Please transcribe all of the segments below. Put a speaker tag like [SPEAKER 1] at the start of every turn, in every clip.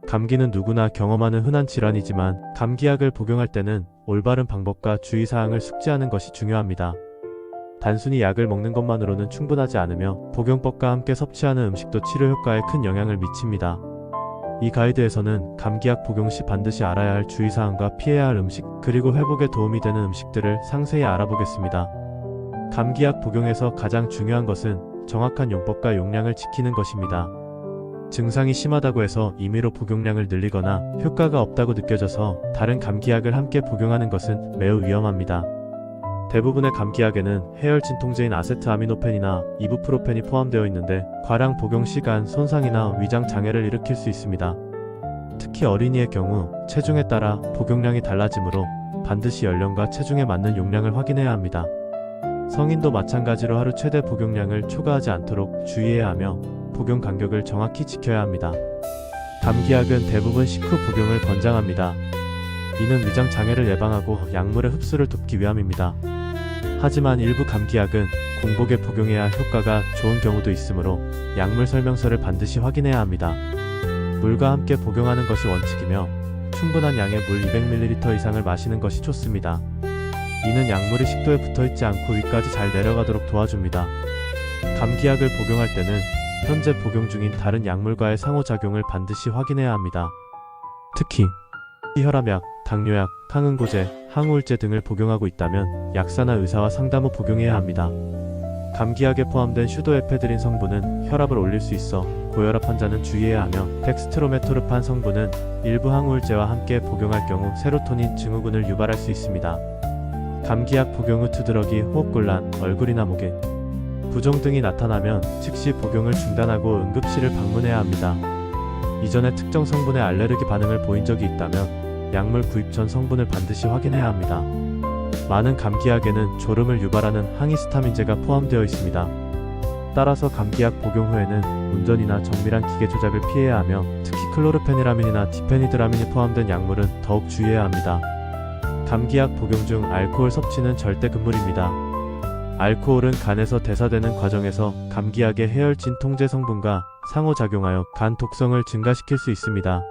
[SPEAKER 1] 감기는 누구나 경험하는 흔한 질환이지만 감기약을 복용할 때는 올바른 방법과 주의사항을 숙지하는 것이 중요합니다. 단순히 약을 먹는 것만으로는 충분하지 않으며 복용법과 함께 섭취하는 음식도 치료 효과에 큰 영향을 미칩니다. 이 가이드에서는 감기약 복용 시 반드시 알아야 할 주의사항과 피해야 할 음식, 그리고 회복에 도움이 되는 음식들을 상세히 알아보겠습니다. 감기약 복용에서 가장 중요한 것은 정확한 용법과 용량을 지키는 것입니다. 증상이 심하다고 해서 임의로 복용량을 늘리거나 효과가 없다고 느껴져서 다른 감기약을 함께 복용하는 것은 매우 위험합니다. 대부분의 감기약에는 해열 진통제인 아세트아미노펜이나 이부프로펜이 포함되어 있는데 과량 복용 시간 손상이나 위장 장애를 일으킬 수 있습니다. 특히 어린이의 경우 체중에 따라 복용량이 달라지므로 반드시 연령과 체중에 맞는 용량을 확인해야 합니다. 성인도 마찬가지로 하루 최대 복용량을 초과하지 않도록 주의해야 하며 복용 간격을 정확히 지켜야 합니다. 감기약은 대부분 식후 복용을 권장합니다. 이는 위장 장애를 예방하고 약물의 흡수를 돕기 위함입니다. 하지만 일부 감기약은 공복에 복용해야 효과가 좋은 경우도 있으므로 약물 설명서를 반드시 확인해야 합니다. 물과 함께 복용하는 것이 원칙이며 충분한 양의 물 200ml 이상을 마시는 것이 좋습니다. 이는 약물이 식도에 붙어있지 않고 위까지 잘 내려가도록 도와줍니다. 감기약을 복용할 때는 현재 복용 중인 다른 약물과의 상호작용을 반드시 확인해야 합니다. 특히 혈압약, 당뇨약, 항응고제, 항우울제 등을 복용하고 있다면 약사나 의사와 상담 후 복용해야 합니다. 감기약에 포함된 슈도에페드린 성분은 혈압을 올릴 수 있어 고혈압 환자는 주의해야 하며 덱스트로메토르판 성분은 일부 항우울제와 함께 복용할 경우 세로토닌 증후군을 유발할 수 있습니다. 감기약 복용 후 투드러기, 호흡곤란, 얼굴이나 목에 부종 등이 나타나면 즉시 복용을 중단하고 응급실을 방문해야 합니다. 이전에 특정 성분에 알레르기 반응을 보인 적이 있다면 약물 구입 전 성분을 반드시 확인해야 합니다. 많은 감기약에는 졸음을 유발하는 항히스타민제가 포함되어 있습니다. 따라서 감기약 복용 후에는 운전이나 정밀한 기계 조작을 피해야 하며 특히 클로르페니라민이나 디페니드라민이 포함된 약물은 더욱 주의해야 합니다. 감기약 복용 중 알코올 섭취는 절대 금물입니다. 알코올은 간에서 대사되는 과정에서 감기약의 해열 진통제 성분과 상호작용하여 간 독성을 증가시킬 수 있습니다.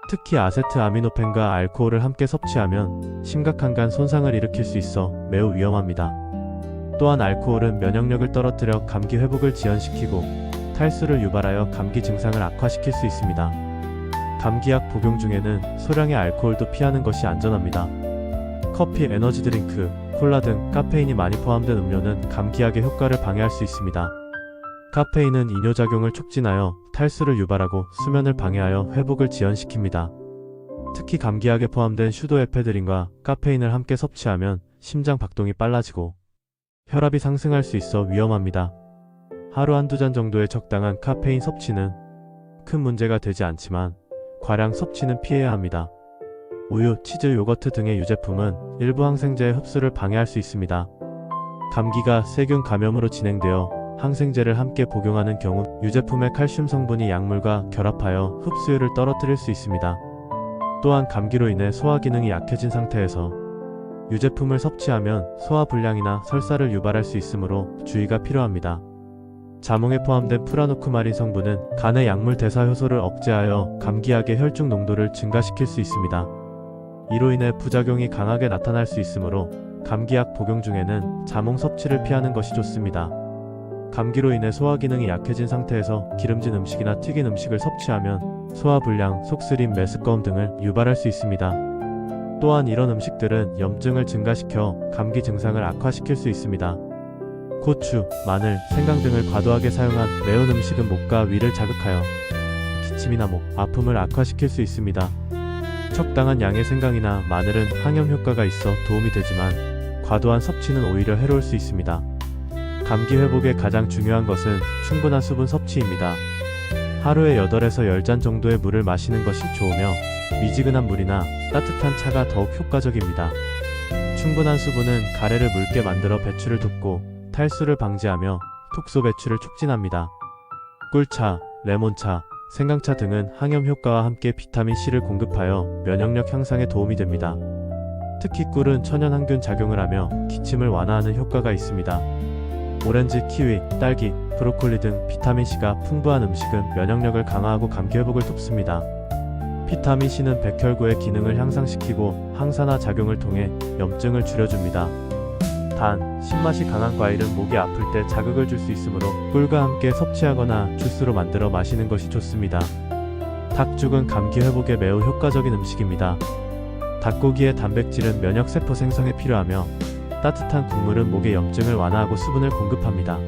[SPEAKER 1] 특히 아세트아미노펜과 알코올을 함께 섭취하면 심각한 간 손상을 일으킬 수 있어 매우 위험합니다. 또한 알코올은 면역력을 떨어뜨려 감기 회복을 지연시키고 탈수를 유발하여 감기 증상을 악화시킬 수 있습니다. 감기약 복용 중에는 소량의 알코올도 피하는 것이 안전합니다. 커피, 에너지 드링크, 콜라 등 카페인이 많이 포함된 음료는 감기약의 효과를 방해할 수 있습니다. 카페인은 이뇨작용을 촉진하여 탈수를 유발하고 수면을 방해하여 회복을 지연시킵니다. 특히 감기약에 포함된 슈도에페드린과 카페인을 함께 섭취하면 심장 박동이 빨라지고 혈압이 상승할 수 있어 위험합니다. 하루 한두 잔 정도의 적당한 카페인 섭취는 큰 문제가 되지 않지만 과량 섭취는 피해야 합니다. 우유, 치즈, 요거트 등의 유제품은 일부 항생제의 흡수를 방해할 수 있습니다. 감기가 세균 감염으로 진행되어 항생제를 함께 복용하는 경우 유제품의 칼슘 성분이 약물과 결합하여 흡수율을 떨어뜨릴 수 있습니다. 또한 감기로 인해 소화 기능이 약해진 상태에서 유제품을 섭취하면 소화불량이나 설사를 유발할 수 있으므로 주의가 필요합니다. 자몽에 포함된 프라노크마린 성분은 간의 약물 대사 효소를 억제하여 감기약의 혈중 농도를 증가시킬 수 있습니다. 이로 인해 부작용이 강하게 나타날 수 있으므로 감기약 복용 중에는 자몽 섭취를 피하는 것이 좋습니다. 감기로 인해 소화 기능이 약해진 상태에서 기름진 음식이나 튀긴 음식을 섭취하면 소화불량, 속쓰림, 메스꺼움 등을 유발할 수 있습니다. 또한 이런 음식들은 염증을 증가시켜 감기 증상을 악화시킬 수 있습니다. 고추, 마늘, 생강 등을 과도하게 사용한 매운 음식은 목과 위를 자극하여 기침이나 목 아픔을 악화시킬 수 있습니다. 적당한 양의 생강이나 마늘은 항염 효과가 있어 도움이 되지만 과도한 섭취는 오히려 해로울 수 있습니다. 감기 회복에 가장 중요한 것은 충분한 수분 섭취입니다. 하루에 8에서 10잔 정도의 물을 마시는 것이 좋으며 미지근한 물이나 따뜻한 차가 더욱 효과적입니다. 충분한 수분은 가래를 묽게 만들어 배출을 돕고 탈수를 방지하며 톡소 배출을 촉진합니다. 꿀차, 레몬차, 생강차 등은 항염 효과와 함께 비타민C를 공급하여 면역력 향상에 도움이 됩니다. 특히 꿀은 천연 항균 작용을 하며 기침을 완화하는 효과가 있습니다. 오렌지, 키위, 딸기, 브로콜리 등 비타민C가 풍부한 음식은 면역력을 강화하고 감기 회복을 돕습니다. 비타민 C는 백혈구의 기능을 향상시키고 항산화 작용을 통해 염증을 줄여줍니다. 단, 신맛이 강한 과일은 목이 아플 때 자극을 줄 수 있으므로 꿀과 함께 섭취하거나 주스로 만들어 마시는 것이 좋습니다. 닭죽은 감기 회복에 매우 효과적인 음식입니다. 닭고기의 단백질은 면역세포 생성에 필요하며 따뜻한 국물은 목의 염증을 완화하고 수분을 공급합니다.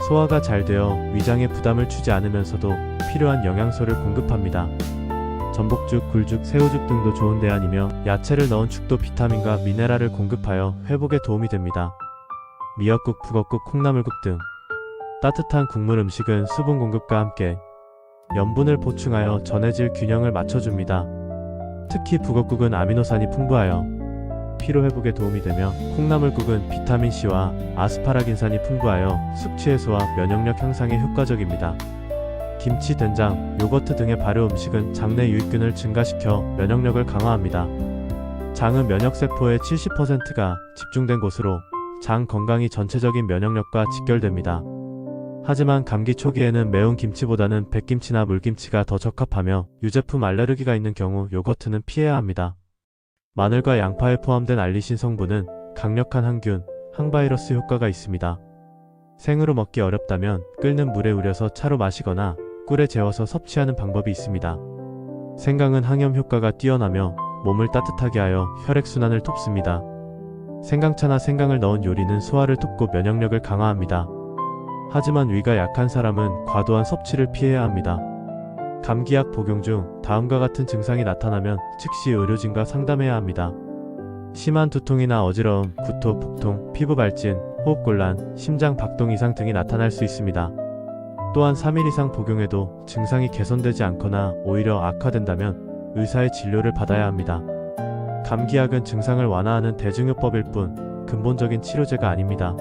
[SPEAKER 1] 소화가 잘 되어 위장에 부담을 주지 않으면서도 필요한 영양소를 공급합니다. 전복죽, 굴죽, 새우죽 등도 좋은 대안이며 야채를 넣은 죽도 비타민과 미네랄을 공급하여 회복에 도움이 됩니다. 미역국, 북엇국, 콩나물국 등 따뜻한 국물 음식은 수분 공급과 함께 염분을 보충하여 전해질 균형을 맞춰줍니다. 특히 북엇국은 아미노산이 풍부하여 피로회복에 도움이 되며 콩나물국은 비타민C와 아스파라긴산이 풍부하여 숙취 해소와 면역력 향상에 효과적입니다. 김치, 된장, 요거트 등의 발효 음식은 장내 유익균을 증가시켜 면역력을 강화합니다. 장은 면역세포의 70%가 집중된 곳으로 장 건강이 전체적인 면역력과 직결됩니다. 하지만 감기 초기에는 매운 김치보다는 백김치나 물김치가 더 적합하며 유제품 알레르기가 있는 경우 요거트는 피해야 합니다. 마늘과 양파에 포함된 알리신 성분은 강력한 항균, 항바이러스 효과가 있습니다. 생으로 먹기 어렵다면 끓는 물에 우려서 차로 마시거나 꿀에 재워서 섭취하는 방법이 있습니다. 생강은 항염 효과가 뛰어나며 몸을 따뜻하게 하여 혈액순환을 돕습니다. 생강차나 생강을 넣은 요리는 소화를 돕고 면역력을 강화합니다. 하지만 위가 약한 사람은 과도한 섭취를 피해야 합니다. 감기약 복용 중 다음과 같은 증상이 나타나면 즉시 의료진과 상담해야 합니다. 심한 두통이나 어지러움, 구토, 복통, 피부 발진, 호흡곤란, 심장 박동 이상 등이 나타날 수 있습니다. 또한 3일 이상 복용해도 증상이 개선되지 않거나 오히려 악화된다면 의사의 진료를 받아야 합니다. 감기약은 증상을 완화하는 대증요법일 뿐 근본적인 치료제가 아닙니다.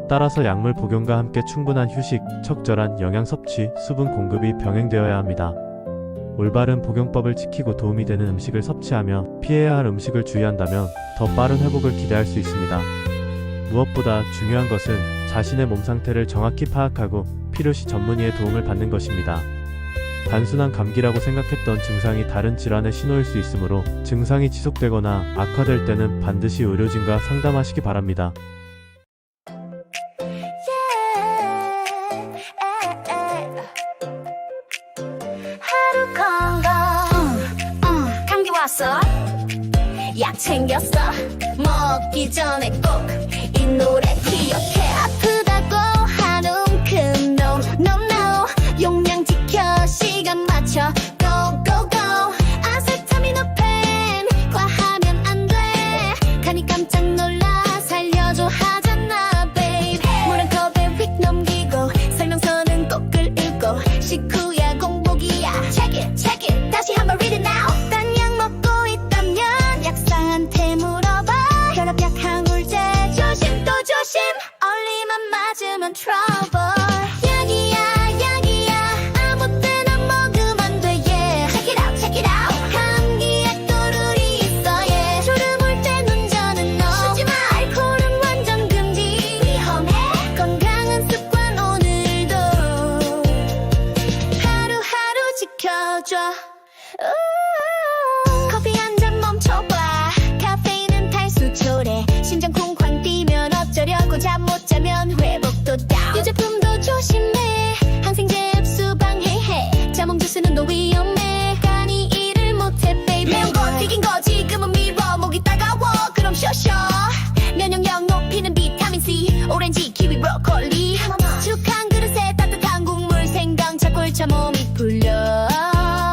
[SPEAKER 1] 따라서 약물 복용과 함께 충분한 휴식, 적절한 영양 섭취, 수분 공급이 병행되어야 합니다. 올바른 복용법을 지키고 도움이 되는 음식을 섭취하며 피해야 할 음식을 주의한다면 더 빠른 회복을 기대할 수 있습니다. 무엇보다 중요한 것은 자신의 몸 상태를 정확히 파악하고 필요시 전문의의 도움을 받는 것입니다. 단순한 감기라고 생각했던 증상이 다른 질환의 신호일 수 있으므로 증상이 지속되거나 악화될 때는 반드시 의료진과 상담하시기 바랍니다.
[SPEAKER 2] 하루 건강 감기 왔어 약 챙겼어 먹기 전에 꼭 이 노래 기억해 아프다고 한 움큼 no no no 용량 지켜 시간 맞춰 go go go 아세타미노펜 과하면 안 돼 간이 깜짝 놀라 살려줘 하잖아 babe 물 한 컵에 휙 넘기고 설명서는 꼭 읽고 식후야 공복이야 check it 다시 한번 read it now 딴 약 먹고 있다면 약사한테 물어봐 혈압약 항울제 조심 또 조심 얼리만 맞으면 trouble 약이야 아무 때나 먹으면 안 돼 yeah check it out 감기약 또 룰이 있어 yeah 졸음 올 땐 운전은 no 쉬지마 알코올은 완전 금지 위험해 건강한 습관 오늘도 하루하루 지켜줘 커피 한 잔 멈춰봐 카페인은 탈수 초래 심장 쿵쾅 뛰면 어쩌려고 잠 못 자면 회복도 다운 유제품도 조심해 항생제 흡수 방해해 자몽 주스는 너 위험해 간이 일을 못해 baby 매운 거 튀긴 거 지금은 미워 목이 따가워 그럼 쉬어 면역력 높이는 비타민C 오렌지 키위 브로콜리 죽 한 그릇에 따뜻한 국물 생강차 꿀차 몸이 풀려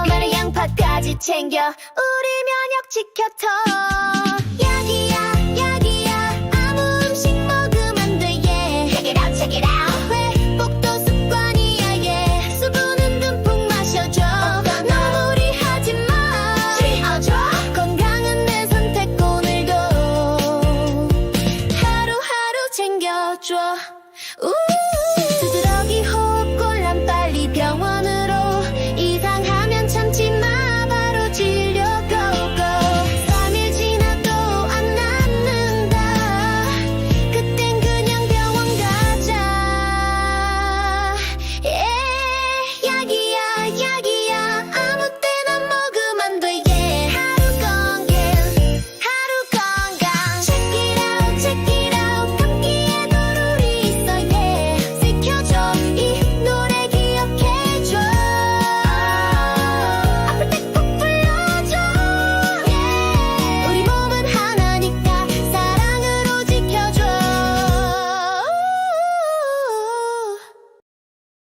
[SPEAKER 2] 마늘 양파까지 챙겨 우리 면역 지켜줘